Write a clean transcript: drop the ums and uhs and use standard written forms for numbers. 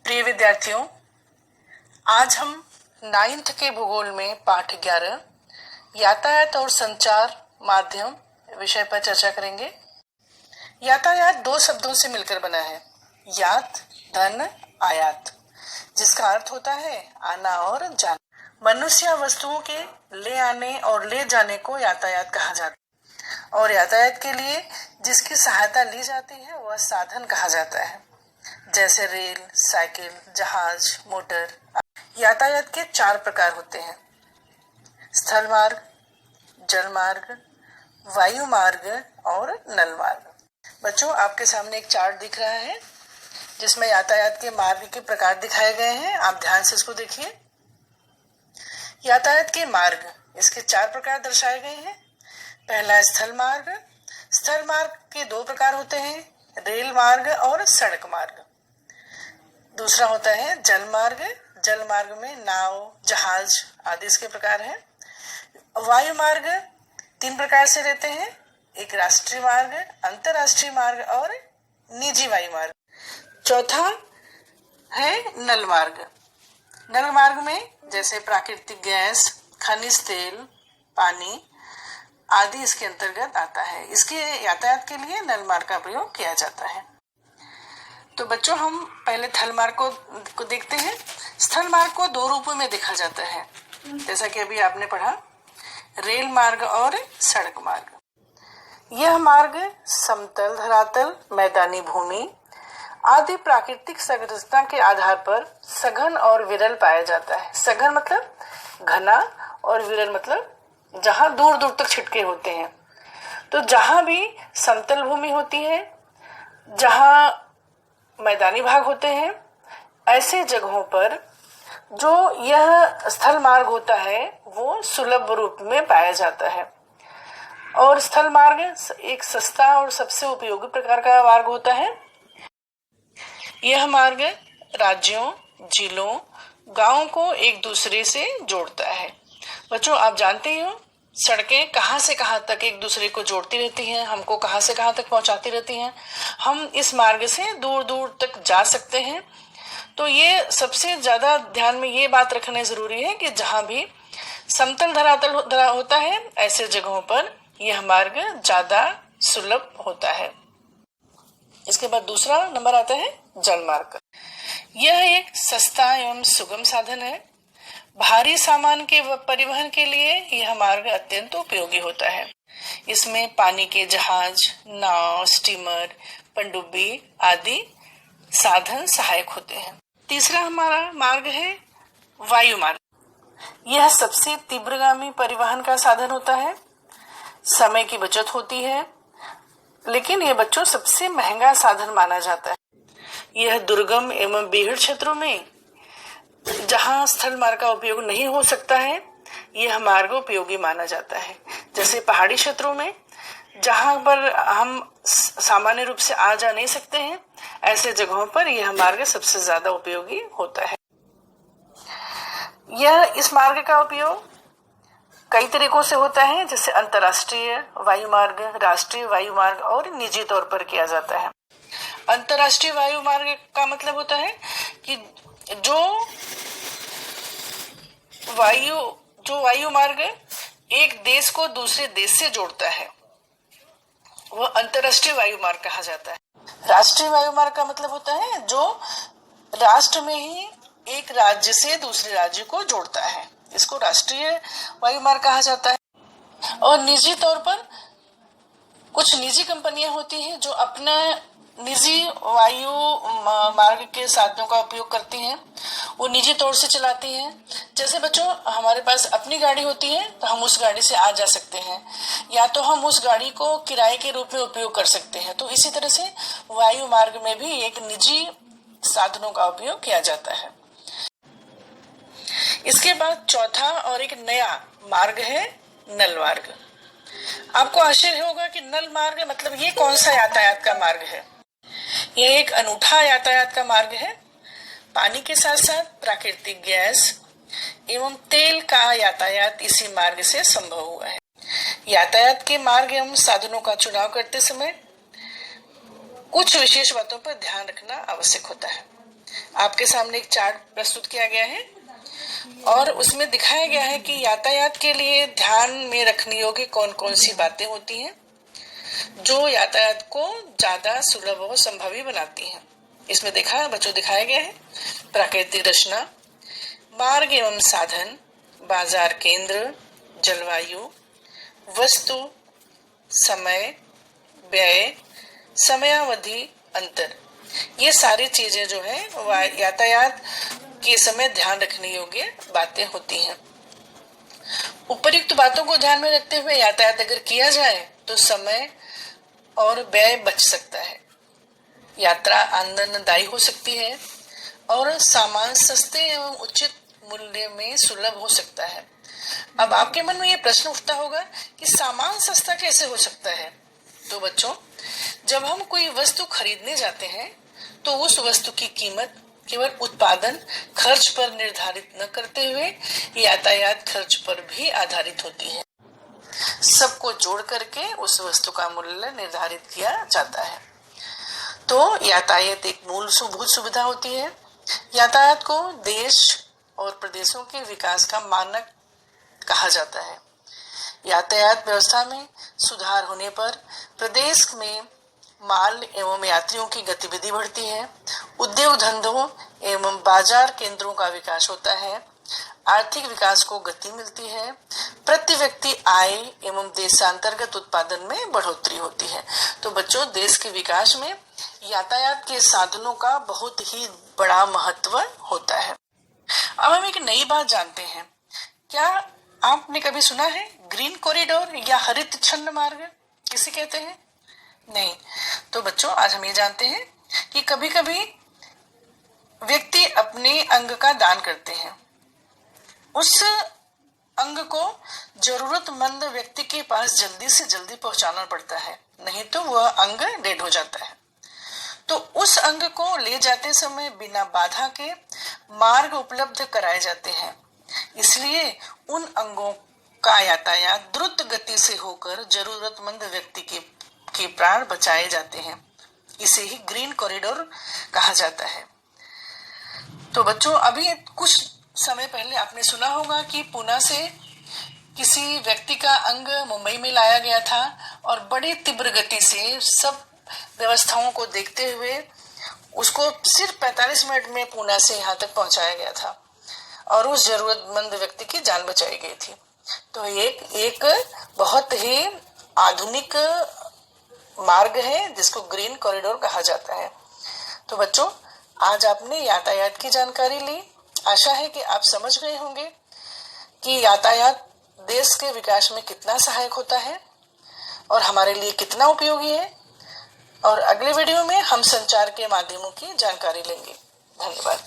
प्रिय विद्यार्थियों, आज हम 9th के भूगोल में पाठ 11 यातायात और संचार माध्यम विषय पर चर्चा करेंगे। यातायात दो शब्दों से मिलकर बना है, यात धन आयात, जिसका अर्थ होता है आना और जाना। मनुष्य या वस्तुओं के ले आने और ले जाने को यातायात कहा जाता है और यातायात के लिए जिसकी सहायता ली जाती है वह साधन कहा जाता है, जैसे रेल, साइकिल, जहाज, मोटर। यातायात के 4 प्रकार होते हैं: स्थल मार्ग, जल मार्ग, वायु मार्ग और नल मार्ग। बच्चों, आपके सामने एक चार्ट दिख रहा है जिसमें यातायात के मार्ग के प्रकार दिखाए गए हैं। आप ध्यान से इसको देखिए। यातायात के मार्ग, इसके 4 प्रकार दर्शाए गए हैं। पहला स्थल मार्ग। स्थल मार्ग के 2 प्रकार होते हैं, रेल मार्ग और सड़क मार्ग। दूसरा होता है जल मार्ग। जल मार्ग में नाव, जहाज आदि इसके प्रकार हैं। वायु मार्ग 3 प्रकार से रहते हैं, एक राष्ट्रीय मार्ग, अंतरराष्ट्रीय मार्ग और निजी वायु मार्ग। चौथा है नल मार्ग। नल मार्ग में जैसे प्राकृतिक गैस, खनिज तेल, पानी आदि इसके अंतर्गत आता है। इसके यातायात के लिए नल मार्ग का प्रयोग किया जाता है। तो बच्चों, हम पहले थल मार्ग को देखते हैं। स्थल मार्ग को 2 रूपों में देखा जाता है, जैसा कि अभी आपने पढ़ा, रेल मार्ग और सड़क मार्ग। यह मार्ग समतल, धरातल, मैदानी भूमि आदि प्राकृतिक संरचना के आधार पर सघन और विरल पाया जाता है। सघन मतलब घना और विरल मतलब जहां दूर दूर तक छिटके होते हैं। तो जहां भी समतल भूमि होती है, जहां मैदानी भाग होते हैं, ऐसे जगहों पर जो यह स्थल मार्ग होता है वो सुलभ रूप में पाया जाता है। और स्थल मार्ग एक सस्ता और सबसे उपयोगी प्रकार का मार्ग होता है। यह मार्ग राज्यों, जिलों, गांवों को एक दूसरे से जोड़ता है। बच्चों, आप जानते ही हो, सड़कें कहां से कहां तक एक दूसरे को जोड़ती रहती हैं, हमको कहां से कहां तक पहुंचाती रहती हैं। हम इस मार्ग से दूर दूर तक जा सकते हैं। तो ये सबसे ज्यादा ध्यान में ये बात रखना जरूरी है कि जहां भी समतल धरातल होता है, ऐसे जगहों पर यह मार्ग ज्यादा सुलभ होता है। इसके बाद दूसरा नंबर आता है जल मार्ग। यह एक सस्ता एवं सुगम साधन है। भारी सामान के परिवहन के लिए यह मार्ग अत्यंत उपयोगी होता है। इसमें पानी के जहाज, नाव, स्टीमर, पनडुब्बी आदि साधन सहायक होते हैं। तीसरा हमारा मार्ग है वायु मार्ग। यह सबसे तीव्रगामी परिवहन का साधन होता है। समय की बचत होती है, लेकिन यह बच्चों सबसे महंगा साधन माना जाता है। यह दुर्गम एवं बीहड़ क्षेत्रों में जहां स्थल मार्ग का उपयोग नहीं हो सकता है, यह मार्ग उपयोगी माना जाता है। जैसे पहाड़ी क्षेत्रों में जहां पर हम सामान्य रूप से आ जा नहीं सकते हैं, ऐसे जगहों पर यह मार्ग सबसे ज्यादा उपयोगी होता है। इस मार्ग का उपयोग कई तरीकों से होता है, जैसे अंतर्राष्ट्रीय वायु मार्ग, राष्ट्रीय वायु मार्ग और निजी तौर पर किया जाता है। अंतर्राष्ट्रीय वायु मार्ग का मतलब होता है कि जो वायु मार्ग एक देश को दूसरे देश से जोड़ता है, वह अंतर्राष्ट्रीय वायु मार्ग कहा जाता है। राष्ट्रीय वायु मार्ग का मतलब होता है जो राष्ट्र में ही एक राज्य से दूसरे राज्य को जोड़ता है, इसको राष्ट्रीय वायु मार्ग कहा जाता है। और निजी तौर पर कुछ निजी कंपनियां होती हैं जो अपना निजी वायु मार्ग के साधनों का उपयोग करती हैं, वो निजी तौर से चलाती हैं। जैसे बच्चों, हमारे पास अपनी गाड़ी होती है तो हम उस गाड़ी से आ जा सकते हैं, या तो हम उस गाड़ी को किराए के रूप में उपयोग कर सकते हैं। तो इसी तरह से वायु मार्ग में भी एक निजी साधनों का उपयोग किया जाता है। इसके बाद चौथा और एक नया मार्ग है नल मार्ग। आपको आश्चर्य होगा कि नल मार्ग मतलब ये कौन सा यातायात का मार्ग है। यह एक अनूठा यातायात का मार्ग है। पानी के साथ साथ प्राकृतिक गैस एवं तेल का यातायात इसी मार्ग से संभव हुआ है। यातायात के मार्ग एवं साधनों का चुनाव करते समय कुछ विशेष बातों पर ध्यान रखना आवश्यक होता है। आपके सामने एक चार्ट प्रस्तुत किया गया है और उसमें दिखाया गया है कि यातायात के लिए ध्यान में रखने योग्य कौन कौन सी बातें होती हैं जो यातायात को ज्यादा सुलभ और संभवी बनाती हैं। इसमें बच्चों दिखाया गया है प्राकृतिक रचना, मार्ग एवं साधन, बाजार केंद्र, जलवायु, वस्तु, समय, व्यय, समयावधि, अंतर। ये सारी चीजें जो है वह यातायात के समय ध्यान रखने योग्य बातें होती हैं। उपर्युक्त बातों को ध्यान में रखते हुए यातायात अगर किया जाए तो समय और व्यय बच सकता है, यात्रा आनंददायी हो सकती है और सामान सस्ते एवं उचित मूल्य में सुलभ हो सकता है। अब आपके मन में ये प्रश्न उठता होगा कि सामान सस्ता कैसे हो सकता है। तो बच्चों, जब हम कोई वस्तु खरीदने जाते हैं तो उस वस्तु की कीमत केवल उत्पादन खर्च पर निर्धारित न करते हुए यातायात खर्च पर भी आधारित होती है। सबको जोड़ करके उस वस्तु का मूल्य निर्धारित किया जाता है। तो यातायात एक मूलभूत सुविधा होती है। यातायात को देश और प्रदेशों के विकास का मानक कहा जाता है। यातायात व्यवस्था में सुधार होने पर प्रदेश में माल एवं यात्रियों की गतिविधि बढ़ती है, उद्योग धंधों एवं बाजार केंद्रों का विकास होता है, आर्थिक विकास को गति मिलती है, प्रति व्यक्ति आय एवं देशांतर्गत उत्पादन में बढ़ोतरी होती है। तो बच्चों, देश के विकास में यातायात के साधनों का बहुत ही बड़ा महत्व होता है। अब हम एक नई बात जानते हैं। क्या आपने कभी सुना है ग्रीन कॉरिडोर या हरित छन्न मार्ग किसे कहते हैं? नहीं। तो बच्चों, आज हम ये जानते हैं कि कभी कभी व्यक्ति अपने अंग का दान करते हैं। उस अंग को जरूरतमंद व्यक्ति के पास जल्दी से जल्दी पहुंचाना पड़ता है, नहीं तो वह अंग डेड हो जाता है। तो उस अंग को ले जाते समय बिना बाधा के मार्ग उपलब्ध कराए जाते हैं। इसलिए उन अंगों का यातायात द्रुत गति से होकर जरूरतमंद व्यक्ति के प्राण बचाए जाते हैं। इसे ही ग्रीन कॉरिडोर कहा जाता है। तो बच्चों, अभी कुछ समय पहले आपने सुना होगा कि पुणे से किसी व्यक्ति का अंग मुंबई में लाया गया था और बड़ी तीव्र गति से सब व्यवस्थाओं को देखते हुए उसको सिर्फ 45 मिनट में पुणे से यहाँ तक पहुंचाया गया था और उस जरूरतमंद व्यक्ति की जान बचाई गई थी। तो एक बहुत ही आधुनिक मार्ग है जिसको ग्रीन कॉरिडोर कहा जाता है। तो बच्चों, आज आपने यातायात की जानकारी ली। आशा है कि आप समझ गए होंगे कि यातायात देश के विकास में कितना सहायक होता है और हमारे लिए कितना उपयोगी है। और अगले वीडियो में हम संचार के माध्यमों की जानकारी लेंगे। धन्यवाद।